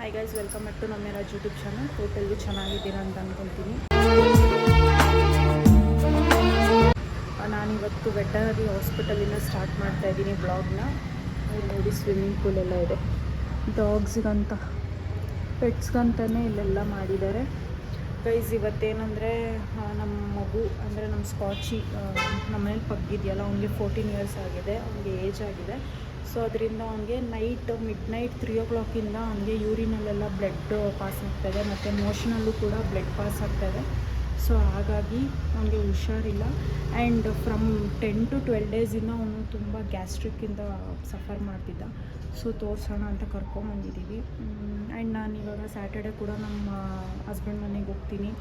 Hi guys, welcome back to ನಮ್ಮ Raj YouTube channel. ಟೋಟಲ್ಗೂ ಚೆನ್ನಾಗಿದ್ದೀರಾ ಅಂತ ಅಂದ್ಕೊಳ್ತೀನಿ. ನಾನಿವತ್ತು ವೆಟರ್ನರಿ ಹಾಸ್ಪಿಟಲಿಂದ ಸ್ಟಾರ್ಟ್ ಮಾಡ್ತಾ ಇದ್ದೀನಿ ಬ್ಲಾಗ್ನ. ನೋಡಿ, ಸ್ವಿಮ್ಮಿಂಗ್ ಪೂಲ್ ಎಲ್ಲ ಇದೆ. ಡಾಗ್ಸ್ಗಂತ, ಪೆಟ್ಸ್ಗಂತಲೇ ಇಲ್ಲೆಲ್ಲ ಮಾಡಿದ್ದಾರೆ. ಗೈಸ್, ಇವತ್ತೇನೆಂದರೆ ನಮ್ಮ ಮಗು ಅಂದರೆ ನಮ್ಮ ಸ್ಕಾಚಿ ನಮ್ಮ ಮನೇಲಿ ಪಗ್ಗಿದೆಯಲ್ಲ, ಅವ್ನಿಗೆ 14 ಇಯರ್ಸ್ ಆಗಿದೆ, ಅವ್ನಿಗೆ ಏಜ್ ಆಗಿದೆ. ಸೊ ಅದರಿಂದ ಅವನಿಗೆ ಮಿಡ್ ನೈಟ್ 3 o'clock ಅವನಿಗೆ ಯೂರಿನಲ್ಲೆಲ್ಲ ಬ್ಲಡ್ ಪಾಸ್ ಆಗ್ತಾಯಿದೆ ಮತ್ತು ಮೋಷನಲ್ಲೂ ಕೂಡ ಬ್ಲಡ್ ಪಾಸ್ ಆಗ್ತಾಯಿದೆ. ಸೊ ಹಾಗಾಗಿ ಅವನಿಗೆ ಹುಷಾರಿಲ್ಲ. ಆ್ಯಂಡ್ ಫ್ರಮ್ 10 to 12 days ಅವನು ತುಂಬ ಗ್ಯಾಸ್ಟ್ರಿಕ್ಕಿಂದ ಸಫರ್ ಮಾಡ್ತಿದ್ದ. ಸೊ ತೋರಿಸೋಣ ಅಂತ ಕರ್ಕೊಂಬಂದಿದ್ದೀವಿ. ಆ್ಯಂಡ್ ನಾನು ಇವಾಗ ಸ್ಯಾಟರ್ಡೆ ಕೂಡ ನಮ್ಮ ಹಸ್ಬೆಂಡ್ ಮನೆಗೆ ಹೋಗ್ತೀನಿ.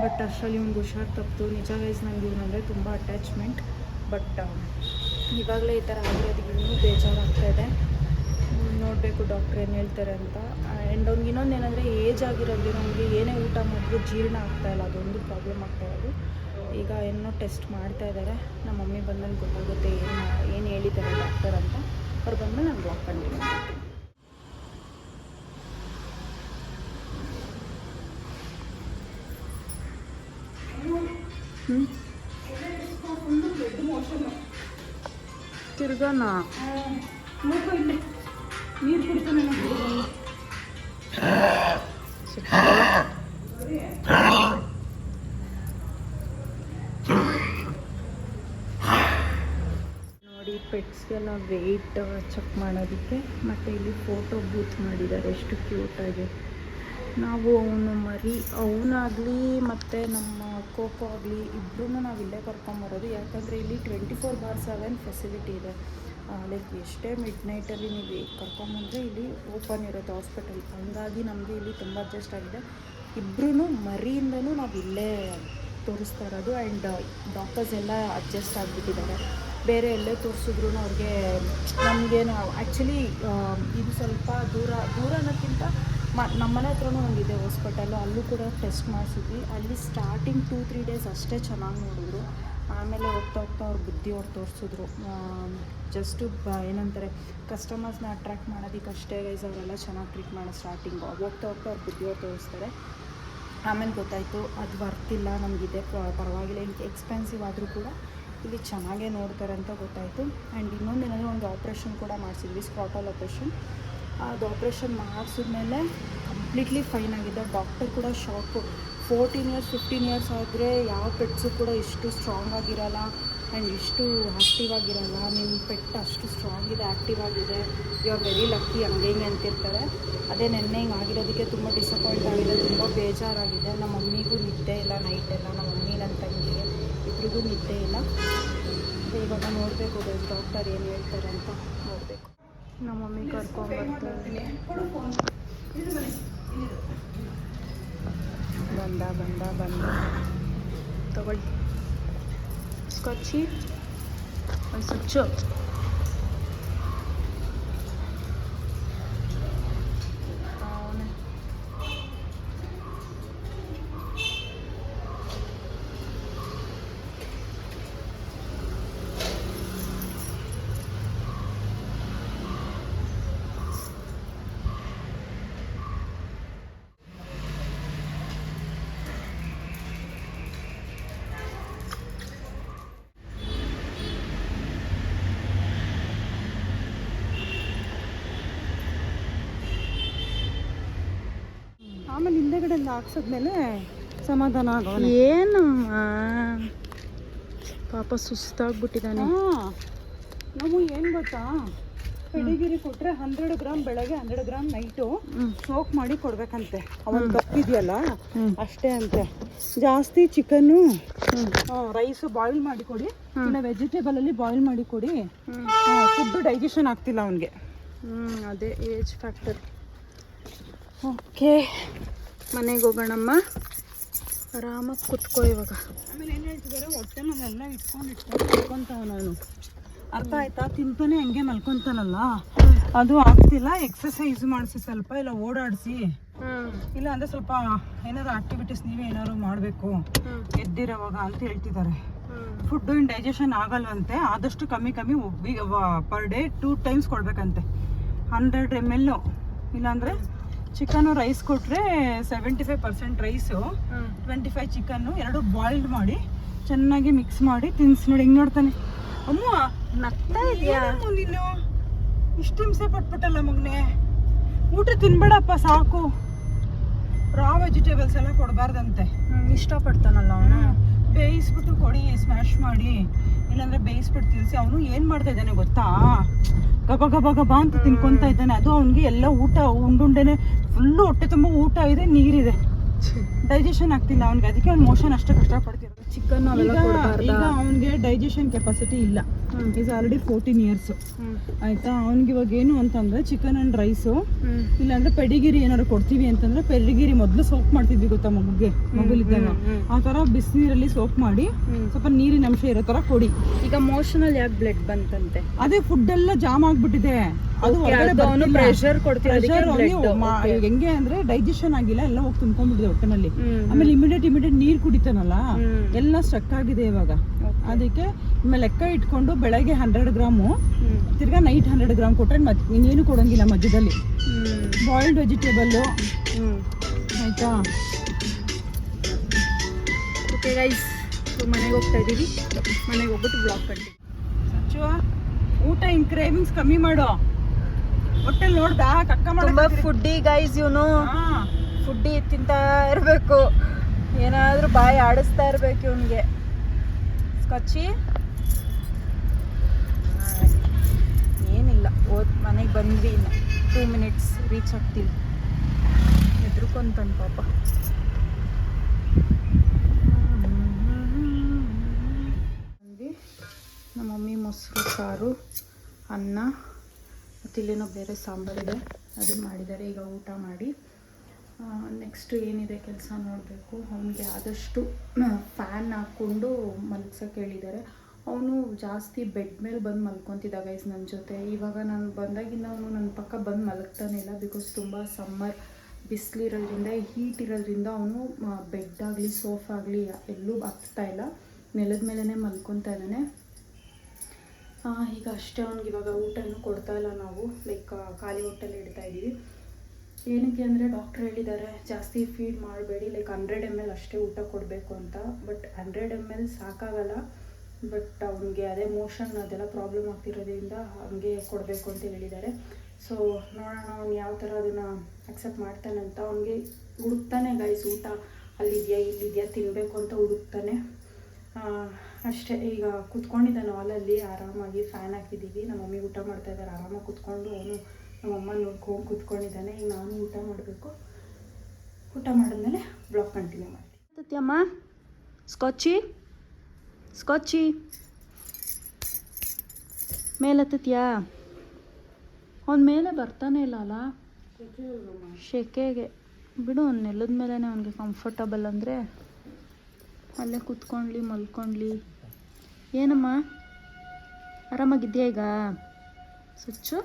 ಬಟ್ ಅಷ್ಟರಲ್ಲಿ ಇವ್ನಿಗೆ ಹುಷಾರು ತಪ್ಪಿತು. ನಿಜ ಗೈಸ್, ನನಗೆ ಇವನಂದರೆ ತುಂಬ ಅಟ್ಯಾಚ್ಮೆಂಟ್. ಬಟ್ ಇವಾಗಲೇ ಈ ಥರ ಆಗಿರೋದಕ್ಕೆ ಇನ್ನೂ ಬೇಜಾರಾಗ್ತಾಯಿದೆ. ನೋಡಬೇಕು ಡಾಕ್ಟ್ರ್ ಏನು ಹೇಳ್ತಾರೆ ಅಂತ. ಆ್ಯಂಡ್ ಅವ್ನಿಗೆ ಇನ್ನೊಂದೇನೆಂದರೆ ಏಜ್ ಆಗಿರೋದು, ನಮಗೆ ಏನೇ ಊಟ ಮಾಡಿದ್ರು ಜೀರ್ಣ ಆಗ್ತಾಯಿಲ್ಲ, ಅದೊಂದು ಪ್ರಾಬ್ಲಮ್ ಆಗ್ತಾಯಿರೋದು. ಈಗ ಏನೋ ಟೆಸ್ಟ್ ಮಾಡ್ತಾ ಇದ್ದಾರೆ. ನಮ್ಮ ಮಮ್ಮಿ ಬಂದಲ್ಲಿ ಗೊತ್ತಾಗುತ್ತೆ ಏನು ಹೇಳಿದ್ದಾರೆ ಡಾಕ್ಟರ್ ಅಂತ. ಅವ್ರು ಬಂದಮೇಲೆ ನಾನು ಬ್ಲಾಗ್ ಕಂಟಿನ್ಯೂ ಮಾಡ್ತೀನಿ. ತಿರ್ಗಾನ ನೀರು ಕುಡಿತಾನೆ ನೋಡಿ. ಪೆಟ್ಸ್ಗೆಲ್ಲ ವೆಯ್ಟ್ ಚೆಕ್ ಮಾಡೋದಕ್ಕೆ ಮತ್ತು ಇಲ್ಲಿ ಫೋಟೋ ಬೂತ್ ಮಾಡಿದ್ದಾರೆ. ಎಷ್ಟು ಕ್ಯೂಟಾಗಿ. ನಾವು ಅವನಾಗಲಿ ಮತ್ತು ನಮ್ಮ ಕೋಕೋ ಆಗಲಿ ಇಬ್ಬರೂ ನಾವು ಇಲ್ಲೇ ಕರ್ಕೊಂಬರೋದು. ಯಾಕಂದರೆ ಇಲ್ಲಿ 24/7 ಫೆಸಿಲಿಟಿ ಇದೆ. ಲೈಕ್ ಎಷ್ಟೇ ಮಿಡ್ ನೈಟಲ್ಲಿ ನೀವು ಕರ್ಕೊಂಬಂದರೆ ಇಲ್ಲಿ ಓಪನ್ ಇರುತ್ತೆ ಹಾಸ್ಪಿಟಲ್. ಹಂಗಾಗಿ ನಮಗೆ ಇಲ್ಲಿ ತುಂಬ ಅಡ್ಜಸ್ಟ್ ಆಗಿದೆ. ಇಬ್ಬರೂ ಮರಿಯಿಂದನೂ ನಾವು ಇಲ್ಲೇ ತೋರಿಸ್ತಾ ಇರೋದು. ಆ್ಯಂಡ್ ಡಾಕ್ಟರ್ಸ್ ಎಲ್ಲ ಅಡ್ಜಸ್ಟ್ ಆಗಿಬಿಟ್ಟಿದ್ದಾರೆ. ಬೇರೆ ಎಲ್ಲೇ ತೋರಿಸಿದ್ರು ಅವ್ರಿಗೆ ನಮಗೇನು ಆ್ಯಕ್ಚುಲಿ ಇದು ಸ್ವಲ್ಪ ದೂರ ಅನ್ನೋಕ್ಕಿಂತ ನಮ್ಮ ಮನೆ ಹತ್ರನೂ ಒಂದಿದೆ ಹಾಸ್ಪಿಟಲು. ಅಲ್ಲೂ ಕೂಡ ಟೆಸ್ಟ್ ಮಾಡಿಸಿದ್ವಿ. ಅಲ್ಲಿ ಸ್ಟಾರ್ಟಿಂಗ್ 2-3 days ಅಷ್ಟೇ ಚೆನ್ನಾಗಿ ನೋಡಿದ್ರು. ಆಮೇಲೆ ಹೋಗ್ತಾ ಅವ್ರ ಬುದ್ಧಿ ಅವ್ರು ತೋರಿಸಿದ್ರು. ಜಸ್ಟು ಏನಂತಾರೆ, ಕಸ್ಟಮರ್ಸ್ನ ಅಟ್ರ್ಯಾಕ್ಟ್ ಮಾಡೋದಕ್ಕಷ್ಟೇ ಗೈಸ್ ಅವರೆಲ್ಲ ಚೆನ್ನಾಗಿ ಟ್ರೀಟ್ ಮಾಡೋದು ಸ್ಟಾರ್ಟಿಂಗು. ಹೋಗ್ತಾ ಅವ್ರ ಬುದ್ಧಿ ಅವ್ರು ತೋರಿಸ್ತಾರೆ. ಆಮೇಲೆ ಗೊತ್ತಾಯಿತು ಅದು ವರ್ತಿಲ್ಲ, ನಮಗಿದೆ ಪರವಾಗಿಲ್ಲ, ಎಕ್ಸ್ಪೆನ್ಸಿವ್ ಆದರೂ ಕೂಡ ಇಲ್ಲಿ ಚೆನ್ನಾಗೇ ನೋಡ್ತಾರೆ ಅಂತ ಗೊತ್ತಾಯಿತು. ಆ್ಯಂಡ್ ಇನ್ನೊಂದೇನೆಂದರೆ ಒಂದು ಆಪ್ರೇಷನ್ ಕೂಡ ಮಾಡಿಸಿದ್ವಿ, ಸ್ಕ್ರಾಟಲ್ ಆಪ್ರೇಷನ್. ಅದು ಆಪ್ರೇಷನ್ ಮಾಡಿಸಿದ್ಮೇಲೆ ಕಂಪ್ಲೀಟ್ಲಿ ಫೈನ್ ಆಗಿದೆ. ಡಾಕ್ಟರ್ ಕೂಡ ಶಾಕು. 14 years 15 years ಆದರೆ ಯಾವ ಪೆಟ್ಸು ಕೂಡ ಇಷ್ಟು ಸ್ಟ್ರಾಂಗ್ ಆಗಿರಲ್ಲ ಆ್ಯಂಡ್ ಇಷ್ಟು ಆ್ಯಕ್ಟಿವ್ ಆಗಿರಲ್ಲ. ನಿಮ್ಮ ಪೆಟ್ ಅಷ್ಟು ಸ್ಟ್ರಾಂಗ್ ಇದೆ, ಆ್ಯಕ್ಟಿವ್ ಆಗಿದೆ, ಯು ಆರ್ ವೆರಿ ಲಕ್ಕಿ, ಹಂಗೆ ಹಿಂಗೆ ಅಂತಿರ್ತಾರೆ. ಅದೇ ನೆನ್ನೆ ಹಿಂಗೆ ಆಗಿರೋದಕ್ಕೆ ತುಂಬ ಡಿಸಪಾಯಿಂಟ್ ಆಗಿದೆ, ತುಂಬ ಬೇಜಾರಾಗಿದೆ. ನಮ್ಮ ಮಮ್ಮಿಗೂ ನಿದ್ದೆ ಇಲ್ಲ ನೈಟೆಲ್ಲ, ನಮ್ಮ ಮಮ್ಮಿ ನನ್ನ ತಂಗಿಗೆ ಇಬ್ಬರಿಗೂ ನಿದ್ದೆ ಇಲ್ಲ. ಇವಾಗ ನೋಡಬೇಕು ಡಾಕ್ಟರ್ ಏನು ಹೇಳ್ತಾರೆ ಅಂತ ನೋಡಬೇಕು. ನಮ್ಮ ಮಮ್ಮಿ ಕರ್ಕೊಂಡ್ಬರ್ತಾರೆ. ಬಂದ ತಗೊಳ್ಳಿ ಸ್ಕಾಚಿ ಒಂದು ಸ್ವಿಚ್ಚು. ಆಮೇಲೆ ಹಿಂದೆಗಡೆಯಿಂದ ಹಾಕ್ಸಿದ್ಮೇಲೆ ಸಮಾಧಾನ ಆಗೋನು. ಏನಮ್ಮ ಪಾಪ ಸುಸ್ತಾಗ್ಬಿಟ್ಟಿದ್ದಾನೆ. ನಾವು ಏನು ಗೊತ್ತಾ, ಪೆಡಿಗಿರಿ ಕೊಟ್ಟರೆ 100 ಗ್ರಾಮ್ ಬೆಳಗ್ಗೆ 100 ಗ್ರಾಮ್ ನೈಟು ಸೋಕ್ ಮಾಡಿ ಕೊಡ್ಬೇಕಂತೆ. ಅವನ್ ಕಪ್ಪಿದೆಯಲ್ಲ ಅಷ್ಟೇ ಅಂತೆ. ಜಾಸ್ತಿ ಚಿಕನ್ನು ರೈಸು ಬಾಯ್ಲ್ ಮಾಡಿ ಕೊಡಿ, ಇಲ್ಲ ವೆಜಿಟೇಬಲಲ್ಲಿ ಬಾಯ್ಲ್ ಮಾಡಿ ಕೊಡಿ. ಫುಡ್ ಡೈಜೆಷನ್ ಆಗ್ತಿಲ್ಲ ಅವನಿಗೆ. ಅದೇ ಏಜ್ ಫ್ಯಾಕ್ಟರ್. ಓಕೆ, ಮನೆಗೆ ಹೋಗೋಣಮ್ಮ. ಆರಾಮಾಗಿ ಕುತ್ಕೋ ಇವಾಗ. ಆಮೇಲೆ ಏನು ಹೇಳ್ತಿದ್ದಾರೆ, ಹೊಟ್ಟೆ ಮೇಲೆಲ್ಲ ಇಟ್ಕೊಂತಾವ. ನಾನು ಅರ್ಥ ಆಯ್ತಾ, ತಿಂತಾನೆ ಹಂಗೆ ಮಲ್ಕೊತಾನಲ್ಲ, ಅದು ಆಗ್ತಿಲ್ಲ. ಎಕ್ಸಸೈಸ್ ಮಾಡಿಸಿ ಸ್ವಲ್ಪ, ಇಲ್ಲ ಓಡಾಡಿಸಿ, ಇಲ್ಲ ಅಂದರೆ ಸ್ವಲ್ಪ ಏನಾದ್ರು ಆಕ್ಟಿವಿಟೀಸ್ ನೀವೇ ಏನಾದ್ರು ಮಾಡಬೇಕು ಎದ್ದಿರೋವಾಗ ಅಂತ ಹೇಳ್ತಿದ್ದಾರೆ. ಫುಡ್ ಡೈಜೆಷನ್ ಆಗಲ್ವಂತೆ. ಆದಷ್ಟು ಕಮ್ಮಿ ಪರ್ ಡೇ 2 times ಕೊಡ್ಬೇಕಂತೆ. 100 ml ಇಲ್ಲಾಂದರೆ ಚಿಕನ್ ರೈಸ್ ಕೊಟ್ಟರೆ 75% ರೈಸು 25 ಚಿಕನ್ನು 2 ಬಾಯ್ಲ್ಡ್ ಮಾಡಿ ಚೆನ್ನಾಗಿ ಮಿಕ್ಸ್ ಮಾಡಿ ತಿನ್ಸಿ ನೋಡಿ. ಹಿಂಗೆ ನೋಡ್ತಾನೆ. ಅಮ್ಮ ನಗ್ತಾ ಇದೆಯಾ ನೀನು? ಇಷ್ಟು ಹಿಂಸೆ ಪಟ್ಬಿಟ್ಟಲ್ಲ ಮಗನೆ. ಊಟ ತಿನ್ಬೇಡಪ್ಪ ಸಾಕು. ರಾ ವೆಜಿಟೇಬಲ್ಸ್ ಎಲ್ಲ ಕೊಡಬಾರ್ದಂತೆ. ಇಷ್ಟಪಡ್ತಾನಲ್ಲ ಅವನು. ಬೇಯಿಸ್ಬಿಟ್ಟು ಕೊಡಿ, ಸ್ಮ್ಯಾಶ್ ಮಾಡಿ, ಇಲ್ಲಾಂದ್ರೆ ಬೇಯಿಸ್ಬಿಟ್ಟು ತಿನ್ಸಿ. ಅವನು ಏನು ಮಾಡ್ತಾ ಇದ್ದಾನೆ ಗೊತ್ತಾ, ಗಬ ಗಬ ಗಬ ಅಂತ ತಿನ್ಕೊತಾ ಇದ್ದಾನೆ. ಅದು ಅವನಿಗೆ ಎಲ್ಲ ಊಟ ಉಂಡುಂಡೆನೆ ಫುಲ್ಲು ಹೊಟ್ಟೆ ತುಂಬ ಊಟ ಇದೆ, ನೀರಿದೆ, ಡೈಜೆಷನ್ ಆಗ್ತಿಲ್ಲ ಅವನಿಗೆ. ಅದಕ್ಕೆ ಅವ್ನು ಮೋಷನ್ ಅಷ್ಟೇ ಕಷ್ಟಪಡ್ತಿರೋದು. ಚಿಕನ್ ಈಗ ಅವನಿಗೆ ಡೈಜೆಷನ್ ಕೆಪಾಸಿಟಿ ಇಲ್ಲ. ಈಸ್ ಆಲ್ರೆಡಿ 14 years ಆಯ್ತಾ. ಅವ್ನಿಗೆ ಇವಾಗ ಏನು ಅಂತಂದ್ರೆ ಚಿಕನ್ ಅಂಡ್ ರೈಸು, ಇಲ್ಲಾಂದ್ರೆ ಪೆಡಿಗಿರಿ ಏನಾದ್ರು ಕೊಡ್ತೀವಿ ಅಂತಂದ್ರೆ ಪೆಡಿಗಿರಿ ಮೊದಲು ಸೋಪ್ ಮಾಡ್ತಿದ್ವಿ ಗೊತ್ತಾ ಮಗುಲಿದ್ದಾಗ. ಆ ತರ ಬಿಸಿನೀರಲ್ಲಿ ಸೋಪ್ ಮಾಡಿ ಸ್ವಲ್ಪ ನೀರಿನ ಅಂಶ ಇರೋ ತರ ಕೊಡಿ. ಈಗ ಮೋಷನಲ್ಲಿ ಯಾಕೆ ಬ್ಲಡ್ ಬಂತಂತೆ? ಅದೇ ಫುಡ್ ಎಲ್ಲ ಜಾಮ್ ಆಗ್ಬಿಟ್ಟಿದೆ. ಅದು ಪ್ರೆಷರ್ ಹೆಂಗೆ ಅಂದ್ರೆ ಡೈಜೆಷನ್ ಆಗಿಲ್ಲ, ಎಲ್ಲ ಹೋಗಿ ತುಂಬ್ಕೊಂಡ್ಬಿಟ್ಟಿದೆ ಹೊಟ್ಟೆನಲ್ಲಿ. ಆಮೇಲೆ ಇಮಿಡಿಯೇಟ್ ನೀರ್ ಕುಡಿತಾನಲ್ಲ, ಎಲ್ಲ ಸ್ಟ್ರಕ್ ಆಗಿದೆ ಇವಾಗ. ಅದಕ್ಕೆ ಲೆಕ್ಕ ಇಟ್ಕೊಂಡು ಬೆಳಗ್ಗೆ 100 ಗ್ರಾಮು, ತಿರ್ಗಾ ನೈಟ್ 100 ಗ್ರಾಮ್ ಕೊಟ್ರೆ ಇನ್ನೇನು ಕೊಡೋಂಗಿಲ್ಲ ಮಧ್ಯದಲ್ಲಿ. ಬಾಯ್ಲ್ಡ್ ವೆಜಿಟೇಬಲ್ಲು ಆಯ್ತಾ. ಓಕೆ ಗೈಸ್, ಮನೆಗೆ ಹೋಗ್ತಾ ಇದ್ದೀವಿ. ಮನೆಗೆ ಹೋಗ್ಬಿಟ್ಟು ಬ್ಲಾಗ್ ಕಂಡು ಸಚ್ಚು ಊಟ ಹಿಂಗ್ ಕ್ರೇವಿಂಗ್ಸ್ ಕಮ್ಮಿ ಮಾಡೋ. ಹೊಟ್ಟೆಲ್ ನೋಡ್ದಾ ಕಕ್ಕ ತುಂಬ ಫುಡ್ಡಿ ಗೈಸ್ ಇವನು. ಫುಡ್ಡಿ ತಿಂತಾ ಇರಬೇಕು, ಏನಾದರೂ ಬಾಯಿ ಆಡಿಸ್ತಾ ಇರಬೇಕು ಇವನಿಗೆ. ಸ್ಕಾಚಿ ಏನಿಲ್ಲ, ಮನೆಗೆ ಬಂದ್ವಿ, ಇನ್ನು 2 minutes ರೀಚ್ ಆಗ್ತೀವಿ. ಹೆದ್ರುಕೊಂತಾನೆ ಪಾಪ. ನಮ್ಮ ಮಮ್ಮಿ ಮೊಸರು ಸಾರು, ಅನ್ನ ಮತ್ತು ಇಲ್ಲೇನೋ ಬೇರೆ ಸಾಂಬಾರಿದೆ, ಅದನ್ನು ಮಾಡಿದ್ದಾರೆ. ಈಗ ಊಟ ಮಾಡಿ ನೆಕ್ಸ್ಟ್ ಏನಿದೆ ಕೆಲಸ ನೋಡಬೇಕು. ಅವನಿಗೆ ಆದಷ್ಟು ಫ್ಯಾನ್ ಹಾಕ್ಕೊಂಡು ಮಲಗ್ಸೋಕೆ ಹೇಳಿದ್ದಾರೆ. ಅವನು ಜಾಸ್ತಿ ಬೆಡ್ ಮೇಲೆ ಬಂದು ಮಲ್ಕೊತಿದ್ದ ಗೈಸ್ ನನ್ನ ಜೊತೆ. ಇವಾಗ ನಾನು ಬಂದಾಗಿಂದ ಅವನು ನನ್ನ ಪಕ್ಕ ಬಂದು ಮಲಗ್ತಾನೆ ಇಲ್ಲ. ಬಿಕಾಸ್ ತುಂಬ ಸಮ್ಮರ್ ಬಿಸಿಲಿರೋದ್ರಿಂದ, ಹೀಟ್ ಇರೋದ್ರಿಂದ ಅವನು ಬೆಡ್ ಆಗಲಿ ಸೋಫಾ ಆಗಲಿ ಎಲ್ಲೂ ಹತ್ತಾ ಇಲ್ಲ, ನೆಲದ ಮೇಲೇ ಮಲ್ಕೊತಾ ಇದ್ದಾನೆ. ಈಗ ಅಷ್ಟೇ. ಅವ್ನಿಗೆ ಇವಾಗ ಊಟನೂ ಕೊಡ್ತಾ ಇಲ್ಲ ನಾವು, ಲೈಕ್ ಖಾಲಿ ಹೊಟ್ಟೆಲ್ಲಿ ಇಡ್ತಾ ಇದ್ದೀವಿ. ಏನಕ್ಕೆ ಅಂದರೆ ಡಾಕ್ಟ್ರ್ ಹೇಳಿದ್ದಾರೆ ಜಾಸ್ತಿ ಫೀಡ್ ಮಾಡಬೇಡಿ, ಲೈಕ್ 100 ml ಅಷ್ಟೇ ಊಟ ಕೊಡಬೇಕು ಅಂತ. ಬಟ್ 100 ml ಸಾಕಾಗಲ್ಲ. ಬಟ್ ಅವನಿಗೆ ಅದೇ ಮೋಷನ್ ಅದೆಲ್ಲ ಪ್ರಾಬ್ಲಮ್ ಆಗ್ತಿರೋದ್ರಿಂದ ಹಂಗೆ ಕೊಡಬೇಕು ಅಂತ ಹೇಳಿದ್ದಾರೆ. ಸೊ ನೋಡೋಣ ಅವ್ನು ಯಾವ ಥರ ಅದನ್ನು ಅಕ್ಸೆಪ್ಟ್ ಮಾಡ್ತಾನೆ ಅಂತ. ಅವನಿಗೆ ಹುಡುಕ್ತಾನೆ ಗೈಸ್, ಊಟ ಅಲ್ಲಿದೆಯಾ ಇಲ್ಲಿದೆಯಾ ತಿನ್ನಬೇಕು ಅಂತ ಹುಡುಕ್ತಾನೆ ಅಷ್ಟೇ. ಈಗ ಕೂತ್ಕೊಂಡಿದ್ದಾನೆ ಹಾಲಲ್ಲಿ ಆರಾಮಾಗಿ, ಫ್ಯಾನ್ ಹಾಕಿದ್ದೀವಿ. ನಮ್ಮ ಮಮ್ಮಿ ಊಟ ಮಾಡ್ತಾ ಇದ್ದಾರೆ ಆರಾಮಾಗಿ ಕೂತ್ಕೊಂಡು. ಅವನು ನಮ್ಮಮ್ಮ ನೋಡ್ಕೊಂಡು ಕೂತ್ಕೊಂಡಿದ್ದಾನೆ. ಈಗ ನಾನು ಊಟ ಮಾಡಬೇಕು. ಊಟ ಮಾಡಿದ್ಮೇಲೆ ಬ್ಲಾಗ್ ಕಂಟಿನ್ಯೂ ಮಾಡ್ತೀನಿ. ಅಮ್ಮ ಸ್ಕಾಚಿ ಮೇಲತ್ತತ್ಯಾ? ಅವನ ಮೇಲೆ ಬರ್ತಾನೆ ಇಲ್ಲ ಅಲ್ಲ ಶೆಕೆಗೆ. ಬಿಡು, ಅವ್ನು ನೆಲದ ಮೇಲೇ ಅವನಿಗೆ ಕಂಫರ್ಟಬಲ್ ಅಂದರೆ ಅಲ್ಲೇ ಕೂತ್ಕೊಂಡ್ಲಿ ಮಲ್ಕೊಂಡ್ಲಿ. ಏನಮ್ಮ ಆರಾಮಾಗಿದೆಯಾ ಈಗ ಸ್ವಚ್ಛು?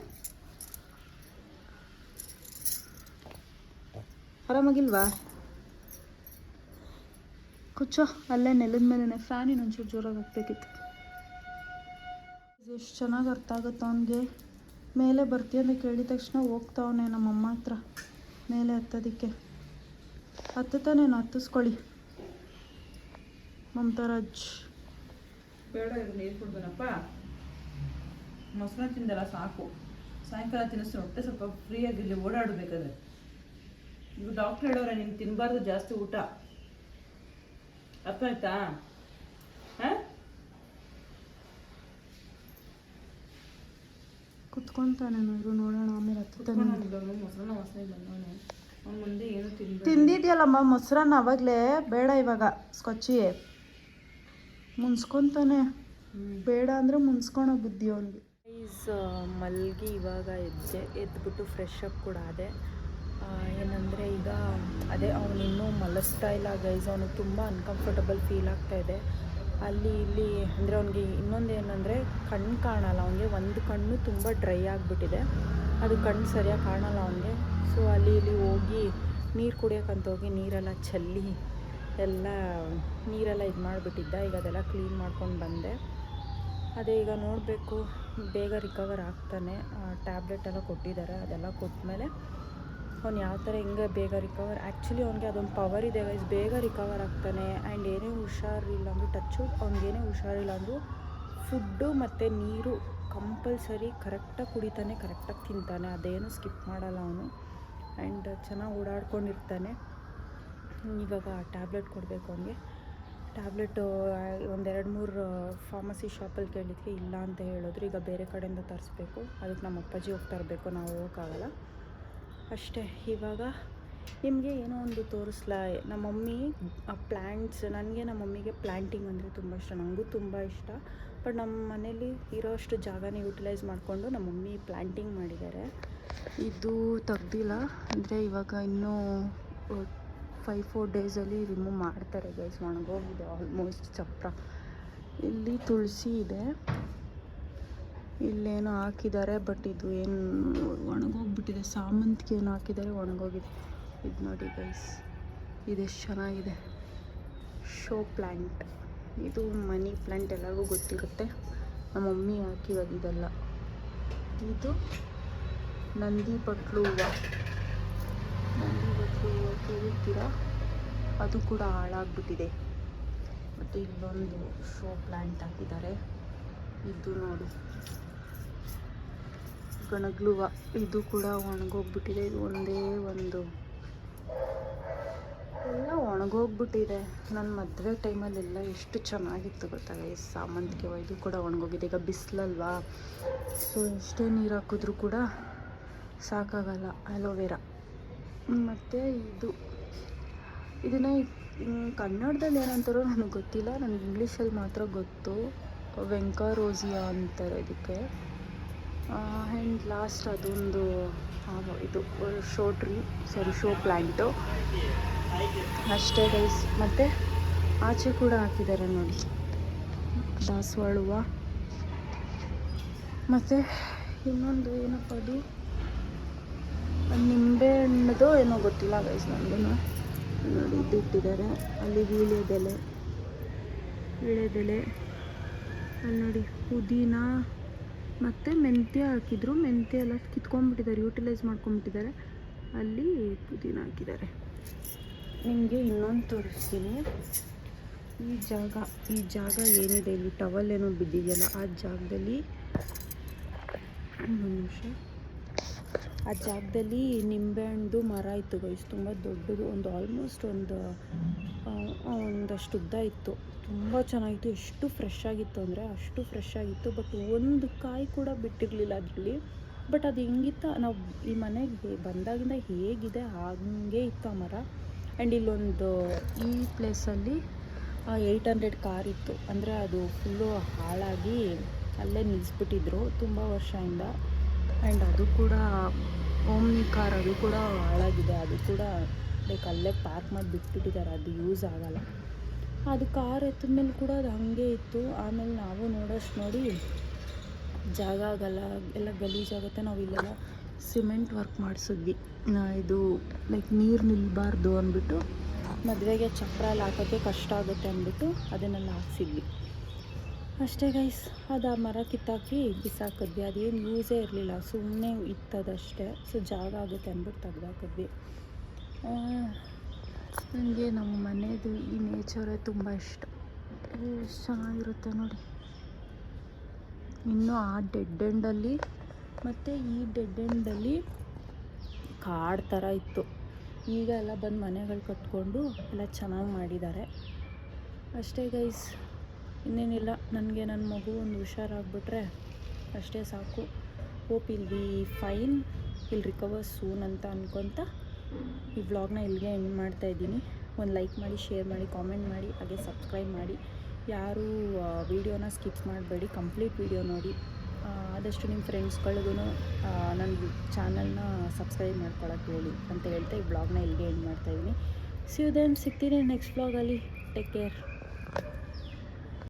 ಆರಾಮಾಗಿಲ್ವಾ? ಕುಚ್ಚೋ ಅಲ್ಲೇ ನೆಲದ ಮೇಲೆ. ಫ್ಯಾನಿನ ಒಂಚೂರು ಜೋರಾಗಿ ಹಾಕ್ಬೇಕಿತ್ತು. ಎಷ್ಟು ಚೆನ್ನಾಗಿ ಅರ್ಥ ಆಗುತ್ತೆ ಅವನಿಗೆ. ಮೇಲೆ ಬರ್ತೀಯ ಅಂತ ಕೇಳಿದ ತಕ್ಷಣ ಹೋಗ್ತಾವನೆ ನಮ್ಮಮ್ಮ ಹತ್ರ ಮೇಲೆ ಹತ್ತೋದಕ್ಕೆ. ಹತ್ತುತ್ತಾನೇನು? ಹತ್ತಿಸ್ಕೊಳ್ಳಿ ಮಮತಾರಾಜ್. ಬೇಡ, ಇದು ನೀರು ಕುಡ್ದನಪ್ಪ. ಮೊಸರು ತಿಂದಲ್ಲ ಸಾಕು. ಸಾಯಂಕಾಲ ತಿನ್ನಿಸ್ತೀನಿ, ಹೊಟ್ಟೆ ಸ್ವಲ್ಪ ಫ್ರೀ ಆಗಿರಲಿ, ಓಡಾಡಬೇಕಾದ್ರೆ. ಈಗ ಡಾಕ್ಟ್ರ್ ಹೇಳೋರೆ ನೀನು ತಿನ್ನಬಾರ್ದು ಜಾಸ್ತಿ ಊಟ, ಅರ್ಥ ಆಯ್ತಾ? ಕುತ್ಕೊಂತಾನೆ ನೋಡು, ನೋಡೋಣ ಆಮೇಲೆ ಹತ್ತಾನೆ. ಮೊಸರನ್ನ ವಾಸನೆ ಬಂದವನೆ. ಅವ್ನ ಮುಂದೆ ಏನು ತಿಂದಿದ್ಯಲ್ಲಮ್ಮ ಮೊಸರನ್ನ ಅವಾಗಲೇ. ಬೇಡ ಇವಾಗ ಸ್ಕಾಚಿ ಮುನ್ಸ್ಕೊತಾನೆ. ಬೇಡ ಅಂದರೆ ಮುನ್ಸ್ಕೊಳೋ ಬುದ್ಧಿ ಅವನಿಗೆ. ಮಲ್ಗಿ ಇವಾಗ ಎದ್ಬಿಟ್ಟು ಫ್ರೆಶ್ ಅಪ್ ಕೂಡ ಅದೇ. ಏನಂದರೆ ಈಗ ಅದೇ ಅವನು ಇನ್ನೂ ಮಲಸ್ತಾ ಇಲ್ಲ ಗೈಸ್. ಅವನಿಗೆ ತುಂಬ ಅನ್ಕಂಫರ್ಟಬಲ್ ಫೀಲ್ ಆಗ್ತಾಯಿದೆ ಅಲ್ಲಿ ಇಲ್ಲಿ. ಅಂದರೆ ಅವನಿಗೆ ಇನ್ನೊಂದು ಏನಂದರೆ ಕಣ್ಣು ಕಾಣಲ್ಲ ಅವನಿಗೆ. ಒಂದು ಕಣ್ಣು ತುಂಬ ಡ್ರೈ ಆಗಿಬಿಟ್ಟಿದೆ, ಅದು ಕಣ್ಣು ಸರಿಯಾಗಿ ಕಾಣಲ್ಲ ಅವನಿಗೆ. ಸೊ ಅಲ್ಲಿ ಇಲ್ಲಿ ಹೋಗಿ ನೀರು ಕುಡಿಯೋಕ್ಕಂತ ಹೋಗಿ ನೀರೆಲ್ಲ ಚೆಲ್ಲಿ ಎಲ್ಲ ನೀರೆಲ್ಲ ಇದು ಮಾಡಿಬಿಟ್ಟಿದ್ದ. ಈಗ ಅದೆಲ್ಲ ಕ್ಲೀನ್ ಮಾಡ್ಕೊಂಡು ಬಂದೆ. ಅದೇ ಈಗ ನೋಡಬೇಕು, ಬೇಗ ರಿಕವರ್ ಆಗ್ತಾನೆ. ಟ್ಯಾಬ್ಲೆಟ್ ಎಲ್ಲ ಕೊಟ್ಟಿದ್ದಾರೆ, ಅದೆಲ್ಲ ಕೊಟ್ಟಮೇಲೆ ಅವ್ನು ಯಾವ ಥರ ಹೆಂಗೆ ಬೇಗ ರಿಕವರ್, ಆ್ಯಕ್ಚುಲಿ ಅವ್ನಿಗೆ ಅದೊಂದು ಪವರ್ ಇದೆ ಗೈಸ್, ಬೇಗ ರಿಕವರ್ ಆಗ್ತಾನೆ. ಆ್ಯಂಡ್ ಏನೇ ಹುಷಾರಿಲ್ಲ ಅಂದರೂ ಟಚ್ಚು, ಅವ್ನಿಗೇನೇ ಹುಷಾರಿಲ್ಲ ಅಂದರೂ ಫುಡ್ಡು ಮತ್ತು ನೀರು ಕಂಪಲ್ಸರಿ ಕರೆಕ್ಟಾಗಿ ಕುಡಿತಾನೆ, ಕರೆಕ್ಟಾಗಿ ತಿಂತಾನೆ, ಅದೇನು ಸ್ಕಿಪ್ ಮಾಡಲ್ಲ ಅವನು. ಆ್ಯಂಡ್ ಚೆನ್ನಾಗಿ ಓಡಾಡ್ಕೊಂಡಿರ್ತಾನೆ. ಇವಾಗ ಟ್ಯಾಬ್ಲೆಟ್ ಕೊಡಬೇಕು ಅವನಿಗೆ. ಟ್ಯಾಬ್ಲೆಟು ಒಂದು 2-3 ಫಾರ್ಮಸಿ ಶಾಪಲ್ಲಿ ಕೇಳಿದ್ಕೆ ಇಲ್ಲ ಅಂತ ಹೇಳಿದ್ರು. ಈಗ ಬೇರೆ ಕಡೆಯಿಂದ ತರಿಸ್ಬೇಕು, ಅದಕ್ಕೆ ನಮ್ಮ ಅಪ್ಪಾಜಿ ಹೋಗಿ ತರಬೇಕು, ನಾವು ಹೋಗೋಕ್ಕಾಗಲ್ಲ ಅಷ್ಟೇ. ಇವಾಗ ನಿಮಗೆ ಏನೋ ಒಂದು ತೋರಿಸ್ಲಾ, ನಮ್ಮ ಮಮ್ಮಿ ಪ್ಲ್ಯಾಂಟ್ಸ್, ನನಗೆ ನಮ್ಮ ಮಮ್ಮಿಗೆ ಪ್ಲ್ಯಾಂಟಿಂಗ್ ಅಂದರೆ ತುಂಬ ಇಷ್ಟ, ನನಗೂ ತುಂಬ ಇಷ್ಟ. ಬಟ್ ನಮ್ಮ ಮನೇಲಿ ಇರೋಷ್ಟು ಜಾಗನ ಯೂಟಿಲೈಸ್ ಮಾಡಿಕೊಂಡು ನಮ್ಮ ಮಮ್ಮಿ ಪ್ಲ್ಯಾಂಟಿಂಗ್ ಮಾಡಿದ್ದಾರೆ. ಇದು ತೆಗ್ದಿಲ್ಲ ಅಂದರೆ ಇವಾಗ ಇನ್ನೂ 5-4 ಡೇಸಲ್ಲಿ ರಿಮೂವ್ ಮಾಡ್ತಾರೆ ಗೈಸ್. ಒಣಗೋಗಿದೆ ಆಲ್ಮೋಸ್ಟ್ ಚಪ್ರ. ಇಲ್ಲಿ ತುಳಸಿ ಇದೆ, ಇಲ್ಲೇನೋ ಹಾಕಿದ್ದಾರೆ, ಬಟ್ ಇದು ಏನು ಒಣಗೋಗ್ಬಿಟ್ಟಿದೆ. ಸಾಮಂತಿಗೆ ಏನು ಹಾಕಿದ್ದಾರೆ, ಒಣಗೋಗಿದೆ. ಇದು ನೋಡಿ ಗೈಸ್, ಇದೆಷ್ಟು ಚೆನ್ನಾಗಿದೆ. ಶೋ ಪ್ಲ್ಯಾಂಟ್, ಇದು ಮನಿ ಪ್ಲ್ಯಾಂಟ್ ಎಲ್ಲರಿಗೂ ಗೊತ್ತಿರುತ್ತೆ. ನಮ್ಮ ಮಮ್ಮಿ ಹಾಕಿರೋದು ಇದೆಲ್ಲ. ಇದು ನಂದಿ ಬಟ್ಲು ಹೂವು, ನಂದಿ ಬಟ್ಲು ಹೂವು ಕೇಳಿರ್ತೀರ, ಅದು ಕೂಡ ಹಾಳಾಗ್ಬಿಟ್ಟಿದೆ. ಮತ್ತು ಇಲ್ಲೊಂದು ಶೋ ಪ್ಲ್ಯಾಂಟ್ ಹಾಕಿದ್ದಾರೆ. ಇದು ನೋಡಿ ಗಣಗ್ಲು ಹೂವು, ಇದು ಕೂಡ ಒಣಗೋಗ್ಬಿಟ್ಟಿದೆ. ಇದು ಒಂದೇ ಒಂದು ಎಲ್ಲ ಒಣಗೋಗ್ಬಿಟ್ಟಿದೆ. ನನ್ನ ಮದುವೆ ಟೈಮಲ್ಲೆಲ್ಲ ಎಷ್ಟು ಚೆನ್ನಾಗಿತ್ತು ಗೊತ್ತಾ ಗೈಸ್ ಸಾಮಂತಿಗೆ ಹೂವು. ಇದು ಕೂಡ ಒಣಗೋಗಿದೆ. ಈಗ ಬಿಸಿಲಲ್ವಾ, ಸೊ ಎಷ್ಟೇ ನೀರು ಹಾಕಿದ್ರೂ ಕೂಡ ಸಾಕಾಗಲ್ಲ. ಅಲೋವೆರಾ. ಮತ್ತು ಇದನ್ನು ಕನ್ನಡದಲ್ಲಿ ಏನಂತಾರೋ ನನಗೆ ಗೊತ್ತಿಲ್ಲ, ನನಗೆ ಇಂಗ್ಲೀಷಲ್ಲಿ ಮಾತ್ರ ಗೊತ್ತು. ವೆಂಕಾರೋಸಿಯಾ ಅಂತಾರೆ ಇದಕ್ಕೆ. ಆ್ಯಂಡ್ ಲಾಸ್ಟ್ ಅದೊಂದು ಇದು ಶೋ ಪ್ಲ್ಯಾಂಟು ಅಷ್ಟೇ ಗೈಸ್. ಮತ್ತು ಆಚೆ ಕೂಡ ಹಾಕಿದ್ದಾರೆ ನೋಡಿ ದಾಸವಾಳ ಹೂವು. ಮತ್ತು ಇನ್ನೊಂದು ಏನಪ್ಪ ಅದು ನಿಂಬೆ ಹಣ್ಣದು ಏನೋ ಗೊತ್ತಿಲ್ಲ ಗೈಸ್ ನನಗೂ. ನೋಡಿ ಇದು ಇಟ್ಟಿದ್ದಾರೆ. ಅಲ್ಲಿ ವೀಳ್ಯದೆಲೆ, ಅಲ್ಲಿ ನೋಡಿ ಪುದೀನ ಮತ್ತು ಮೆಂತ್ಯ ಹಾಕಿದ್ರು. ಮೆಂತ್ಯ ಎಲ್ಲ ಕಿತ್ಕೊಂಡ್ಬಿಟ್ಟಿದ್ದಾರೆ, ಯೂಟಿಲೈಸ್ ಮಾಡ್ಕೊಂಡ್ಬಿಟ್ಟಿದ್ದಾರೆ. ಅಲ್ಲಿ ಪುದೀನ ಹಾಕಿದ್ದಾರೆ. ನಿಮಗೆ ಇನ್ನೊಂದು ತೋರಿಸ್ತೀನಿ. ಈ ಜಾಗ ಏನಿದೆ, ಇಲ್ಲಿ ಟವಲ್ ಏನೋ ಬಿದ್ದಿದೆಯಲ್ಲ, ಆ ಜಾಗದಲ್ಲಿ ಒಂದು ನಿಮಿಷ, ಆ ಜಾಗದಲ್ಲಿ ನಿಂಬೆಹಣ್ಣು ಮರ ಇತ್ತು ಗೈಸ್, ತುಂಬ ದೊಡ್ಡದು, ಒಂದು ಆಲ್ಮೋಸ್ಟ್ ಒಂದಷ್ಟು ಉದ್ದ ಇತ್ತು. ತುಂಬ ಚೆನ್ನಾಗಿತ್ತು, ಎಷ್ಟು ಫ್ರೆಶ್ ಆಗಿತ್ತು ಅಂದರೆ ಅಷ್ಟು ಫ್ರೆಶ್ ಆಗಿತ್ತು. ಬಟ್ ಒಂದು ಕಾಯಿ ಕೂಡ ಬಿಟ್ಟಿರಲಿಲ್ಲ ಅದರಲ್ಲಿ. ಬಟ್ ಅದು ಹೆಂಗಿತ್ತು, ನಾವು ಈ ಮನೆಗೆ ಬಂದಾಗಿಂದ ಹೇಗಿದೆ ಹಾಗೆ ಇತ್ತು ಆ ಮರ. ಆ್ಯಂಡ್ ಇಲ್ಲೊಂದು ಈ ಪ್ಲೇಸಲ್ಲಿ 800 ಕಾರ್ ಇತ್ತು, ಅಂದರೆ ಅದು ಫುಲ್ಲು ಹಾಳಾಗಿ ಅಲ್ಲೇ ನಿಲ್ಲಿಸ್ಬಿಟ್ಟಿದ್ರು ತುಂಬ ವರ್ಷದಿಂದ. ಆ್ಯಂಡ್ ಅದು ಕೂಡ ಓಮ್ನಿ ಕಾರ್, ಅದು ಕೂಡ ಹಾಳಾಗಿದೆ. ಅದು ಕೂಡ ಲೈಕ್ ಅಲ್ಲೇ ಪಾರ್ಕ್ ಮಾಡಿ ಬಿಟ್ಬಿಟ್ಟಿದ್ದಾರೆ, ಅದು ಯೂಸ್ ಆಗೋಲ್ಲ. ಅದು ಕಾರ್ ಎತ್ತಿದ ಮೇಲೆ ಕೂಡ ಅದು ಹಾಗೆ ಇತ್ತು. ಆಮೇಲೆ ನಾವು ನೋಡೋಷ್ಟು ನೋಡಿ ಜಾಗ ಆಗಲ್ಲ, ಎಲ್ಲ ಗಲೀಜಾಗುತ್ತೆ. ನಾವು ಇಲ್ಲೆಲ್ಲ ಸಿಮೆಂಟ್ ವರ್ಕ್ ಮಾಡಿಸಿದ್ವಿ. ಇದು ಲೈಕ್ ನೀರು ನಿಲ್ಲಬಾರ್ದು ಅಂದ್ಬಿಟ್ಟು, ಮದುವೆಗೆ ಚಪ್ರ ಎಲ್ಲ ಹಾಕೋಕ್ಕೆ ಕಷ್ಟ ಆಗುತ್ತೆ ಅಂದ್ಬಿಟ್ಟು ಅದನ್ನೆಲ್ಲ ಹಾಕ್ಸಿದ್ವಿ ಅಷ್ಟೇ ಗೈಸ್. ಅದು ಆ ಮರ ಕಿತ್ತಾಕಿ ಬಿಸಾಕಿದ್ವಿ, ಅದೇನು ಯೂಸೇ ಇರಲಿಲ್ಲ, ಸುಮ್ಮನೆ ಇತ್ತದಷ್ಟೇ. ಸೊ ಜಾಗ ಆಗುತ್ತೆ ಅಂದ್ಬಿಟ್ಟು ತೆಗ್ದಾಕಿದ್ವಿ. ನನಗೆ ನಮ್ಮ ಮನೆಯದು ಈ ನೇಚರೇ ತುಂಬ ಇಷ್ಟ, ಎಷ್ಟು ಚೆನ್ನಾಗಿರುತ್ತೆ ನೋಡಿ. ಇನ್ನು ಆ ಡೆಡ್ ಎಂಡಲ್ಲಿ ಮತ್ತು ಈ ಡೆಡ್ ಎಂಡಲ್ಲಿ ಕಾಡು ಥರ ಇತ್ತು. ಈಗ ಎಲ್ಲ ಬಂದು ಮನೆಗಳು ಕಟ್ಕೊಂಡು ಎಲ್ಲ ಚೆನ್ನಾಗಿ ಮಾಡಿದ್ದಾರೆ ಅಷ್ಟೇ ಗೈಸ್. ಇನ್ನೇನಿಲ್ಲ, ನನಗೆ ನನ್ನ ಮಗು ಒಂದು ಹುಷಾರಾಗ್ಬಿಟ್ರೆ ಅಷ್ಟೇ ಸಾಕು. ಹೋಪ್ ಇಲ್ ಬಿ ಫೈನ್, ಇಲ್ ರಿಕವರ್ ಸೂನ್ ಅಂತ ಅಂದ್ಕೊತ ಈ ವ್ಲಾಗ್ನ ಇಲ್ಲಿಗೆ ಎಂಡ್ ಮಾಡ್ತಾಯಿದ್ದೀನಿ. ಒಂದು ಲೈಕ್ ಮಾಡಿ, ಶೇರ್ ಮಾಡಿ, ಕಾಮೆಂಟ್ ಮಾಡಿ, ಹಾಗೆ ಸಬ್ಸ್ಕ್ರೈಬ್ ಮಾಡಿ. ಯಾರೂ ವೀಡಿಯೋನ ಸ್ಕಿಪ್ ಮಾಡಬೇಡಿ, ಕಂಪ್ಲೀಟ್ ವೀಡಿಯೋ ನೋಡಿ. ಆದಷ್ಟು ನಿಮ್ಮ ಫ್ರೆಂಡ್ಸ್ಗಳಿಗೂ ನನ್ನ ಚಾನಲ್ನ ಸಬ್ಸ್ಕ್ರೈಬ್ ಮಾಡ್ಕೊಳಕ್ಕೆ ಹೇಳಿ ಅಂತ ಹೇಳ್ತಾ ಈ ವ್ಲಾಗ್ನ ಇಲ್ಲಿಗೆ ಎಂಡ್ ಮಾಡ್ತಾಯಿದ್ದೀನಿ. ಸಿಗ್ತೀನಿ ನೆಕ್ಸ್ಟ್ ವ್ಲಾಗಲ್ಲಿ. Take care.